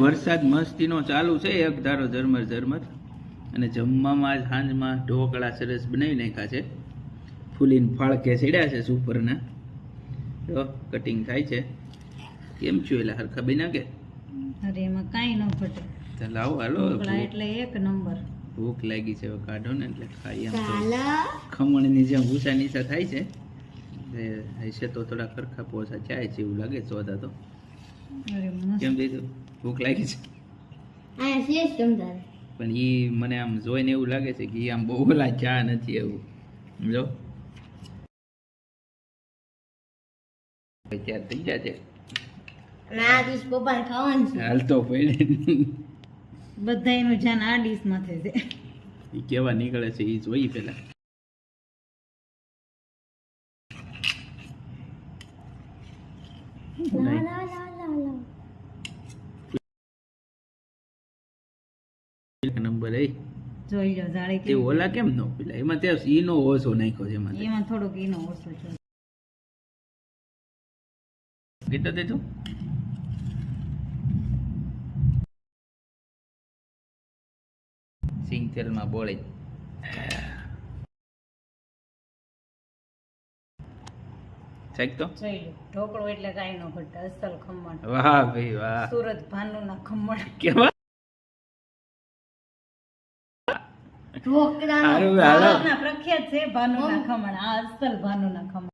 વરસાદ મસ્તીનો ચાલુ છે, એક ધારો ઝરમર ઝરમર. અને જમવામાં સાંજમાં ઢોકળા સરસ બનાવી નાખ્યા છે, ફૂલીને ફાળકે ચડ્યા છે સુપરના. તો કટિંગ થાય છે. કેમ છું એટલે હરખા બન્યા કે? અરે એમાં કાંઈ ન ઘટે. તો લાવો હાલો, એટલે એક નંબર. ભૂખ લાગી છે, હવે કાઢો ને એટલે ખાઈ. આમ તો ખમણની જેમ ઊંચા નીચા થાય છે, હશે તો થોડા ખરખા પોસા ચાય છે એવું લાગે સોદા તો. કેમ દીધું? ભૂખ લાગી છે પણ ઈ મને આમ જોઈને એવું લાગે છે કે આમ બહુ ઓલા ચા નથી એવું. સમજો તૈયાર થઈ ગયા છે. હાલ તો પડી બધા એનું ધ્યાન આ ડીશ માથે છે. એ કેવા નીકળે છે એ જોઈ પેલા. નંબર જોઈ લો જાણે કે ઓલા કેમ નો પેલા એમાં ત્યાં ઈનો ઓછો નાખ્યો છે એમાં થોડોક ઈનો ઓછો છે. કેટલો દેતો સિંગ તેલમાં બોળે જોઈ લો ઢોકળો એટલે કાંઈ ન ઘટે, અસલ ખમણ. વાહ ભાઈ વાહ, સુરત ભાનુના ખમણ. કેવા ઢોકળા પ્રખ્યાત છે ભાનુના ખમણ. આ અસલ ભાનુના ખમણ.